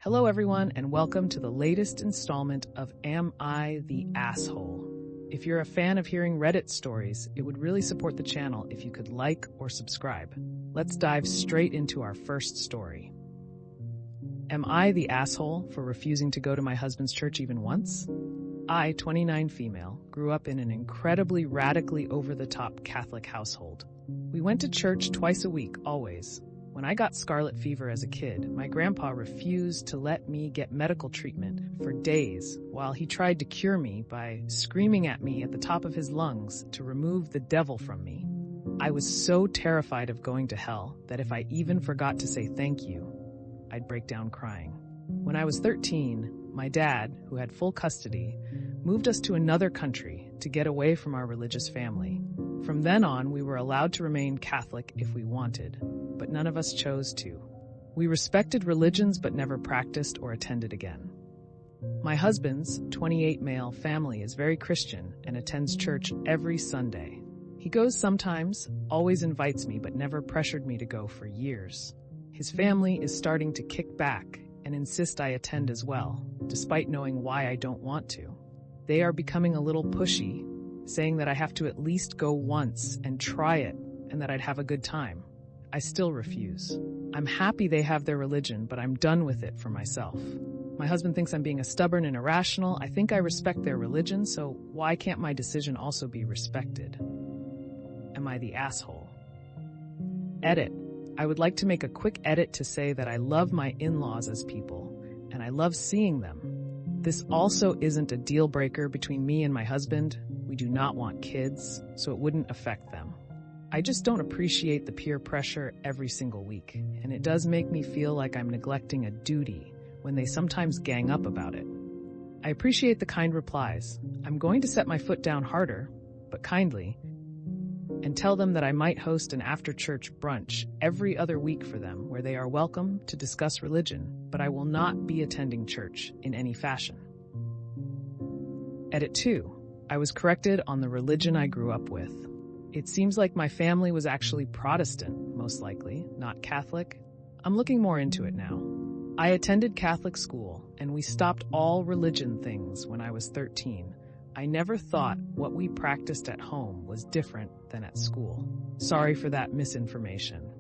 Hello everyone, and welcome to the latest installment of Am I the Asshole? If you're a fan of hearing Reddit stories, it would really support the channel if you could like or subscribe. Let's dive straight into our first story. Am I the asshole for refusing to go to my husband's church even once? I, 29 female, grew up in an incredibly radically over-the-top Catholic household. We went to church twice a week, always. When I got scarlet fever as a kid, my grandpa refused to let me get medical treatment for days while he tried to cure me by screaming at me at the top of his lungs to remove the devil from me. I was so terrified of going to hell that if I even forgot to say thank you, I'd break down crying. When I was 13, my dad, who had full custody, moved us to another country to get away from our religious family. From then on, we were allowed to remain Catholic if we wanted, but none of us chose to. We respected religions but never practiced or attended again. My husband's, 28 male, family is very Christian and attends church every Sunday. He goes sometimes, always invites me but never pressured me to go for years. His family is starting to kick back and insist I attend as well, despite knowing why I don't want to. They are becoming a little pushy, saying that I have to at least go once and try it and that I'd have a good time. I still refuse. I'm happy they have their religion, but I'm done with it for myself. My husband thinks I'm being stubborn and irrational. I think I respect their religion, so why can't my decision also be respected? Am I the asshole? Edit. I would like to make a quick edit to say that I love my in-laws as people, and I love seeing them. This also isn't a deal breaker between me and my husband. We do not want kids, so it wouldn't affect them. I just don't appreciate the peer pressure every single week, and it does make me feel like I'm neglecting a duty when they sometimes gang up about it. I appreciate the kind replies. I'm going to set my foot down harder, but kindly, and tell them that I might host an after-church brunch every other week for them where they are welcome to discuss religion, but I will not be attending church in any fashion. Edit 2. I was corrected on the religion I grew up with. It seems like my family was actually Protestant, most likely, not Catholic. I'm looking more into it now. I attended Catholic school, and we stopped all religion things when I was 13. I never thought what we practiced at home was different than at school. Sorry for that misinformation.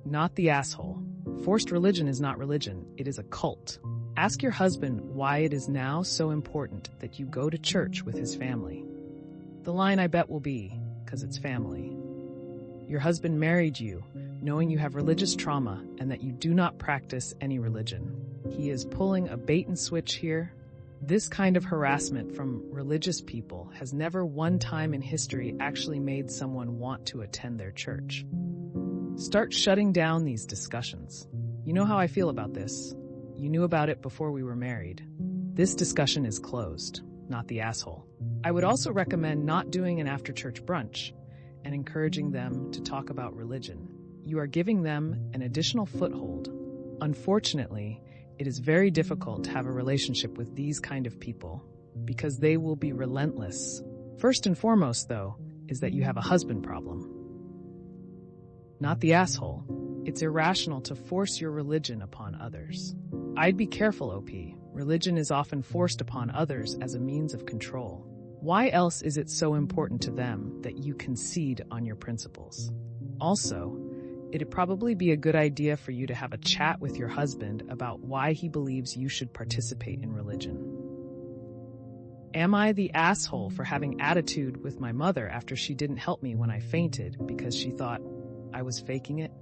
Not the asshole. Forced religion is not religion, it is a cult. Ask your husband why it is now so important that you go to church with his family. The line I bet will be, because it's family. Your husband married you, knowing you have religious trauma and that you do not practice any religion. He is pulling a bait and switch here. This kind of harassment from religious people has never one time in history actually made someone want to attend their church. Start shutting down these discussions. You know how I feel about this. You knew about it before we were married. This discussion is closed, not the asshole. I would also recommend not doing an after-church brunch and encouraging them to talk about religion. You are giving them an additional foothold. Unfortunately, it is very difficult to have a relationship with these kind of people because they will be relentless. First and foremost, though, is that you have a husband problem. Not the asshole. It's irrational to force your religion upon others. I'd be careful, OP. Religion is often forced upon others as a means of control. Why else is it so important to them that you concede on your principles? Also, it'd probably be a good idea for you to have a chat with your husband about why he believes you should participate in religion. Am I the asshole for having attitude with my mother after she didn't help me when I fainted because she thought I was faking it?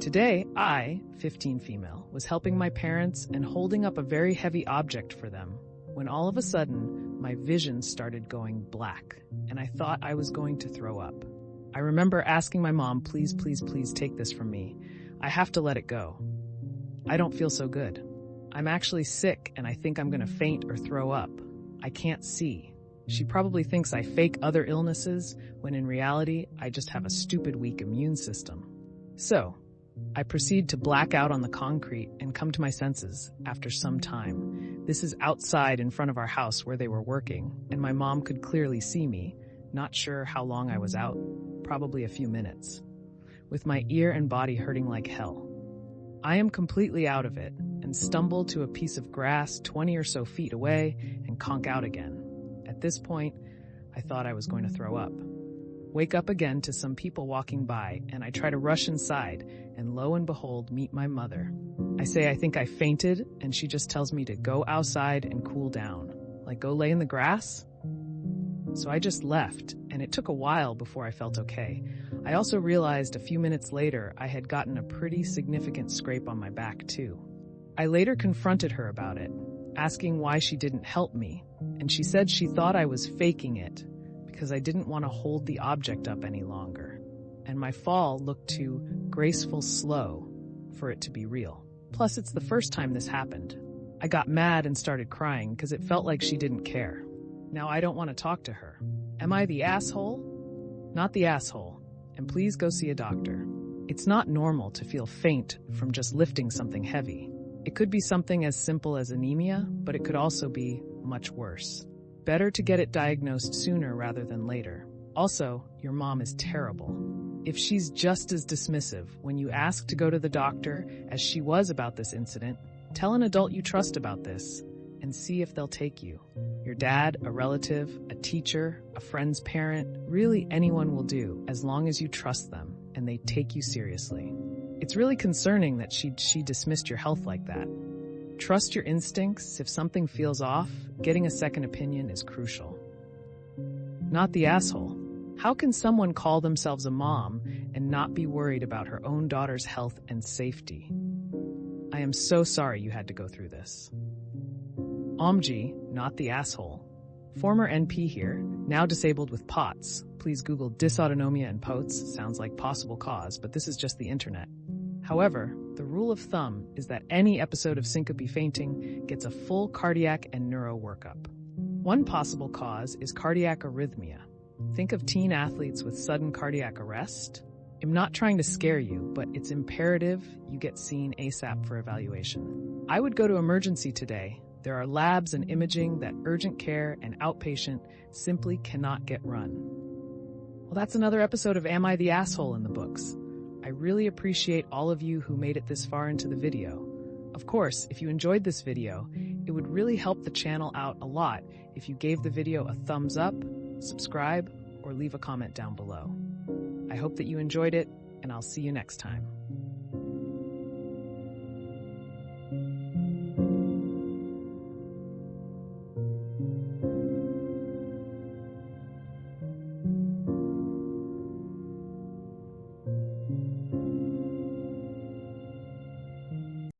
Today, I, 15 female, was helping my parents and holding up a very heavy object for them when all of a sudden my vision started going black and I thought I was going to throw up. I remember asking my mom, please, please, please take this from me. I have to let it go. I don't feel so good. I'm actually sick and I think I'm going to faint or throw up. I can't see. She probably thinks I fake other illnesses when in reality I just have a stupid weak immune system. So, I proceed to black out on the concrete and come to my senses after some time. This is outside in front of our house where they were working, and my mom could clearly see me, not sure how long I was out, probably a few minutes, with my ear and body hurting like hell. I am completely out of it, and and stumble to a piece of grass 20 or so feet away and conk out again. At this point, I thought I was going to throw up. Wake up again to some people walking by, and I try to rush inside, and lo and behold, meet my mother. I say I think I fainted, and she just tells me to go outside and cool down. Like, go lay in the grass? So I just left, and it took a while before I felt okay. I also realized a few minutes later I had gotten a pretty significant scrape on my back too. I later confronted her about it, asking why she didn't help me, and she said she thought I was faking it because I didn't want to hold the object up any longer, and my fall looked too graceful slow for it to be real. Plus, it's the first time this happened. I got mad and started crying because it felt like she didn't care. Now I don't want to talk to her. Am I the asshole? Not the asshole. And please go see a doctor. It's not normal to feel faint from just lifting something heavy. It could be something as simple as anemia, but it could also be much worse. Better to get it diagnosed sooner rather than later. Also, your mom is terrible. If she's just as dismissive when you ask to go to the doctor as she was about this incident, tell an adult you trust about this and see if they'll take you. Your dad, a relative, a teacher, a friend's parent, really anyone will do as long as you trust them and they take you seriously. It's really concerning that she dismissed your health like that. Trust your instincts. If something feels off, getting a second opinion is crucial. Not the asshole. How can someone call themselves a mom and not be worried about her own daughter's health and safety? I am so sorry you had to go through this. OMG, not the asshole. Former NP here, now disabled with POTS. Please Google dysautonomia and POTS. Sounds like possible cause, but this is just the internet. However, the rule of thumb is that any episode of syncope fainting gets a full cardiac and neuro workup. One possible cause is cardiac arrhythmia. Think of teen athletes with sudden cardiac arrest. I'm not trying to scare you, but it's imperative you get seen ASAP for evaluation. I would go to emergency today. There are labs and imaging that urgent care and outpatient simply cannot get run. Well, that's another episode of Am I the Asshole in the books. I really appreciate all of you who made it this far into the video. Of course, if you enjoyed this video, it would really help the channel out a lot if you gave the video a thumbs up, subscribe, or leave a comment down below. I hope that you enjoyed it, and I'll see you next time.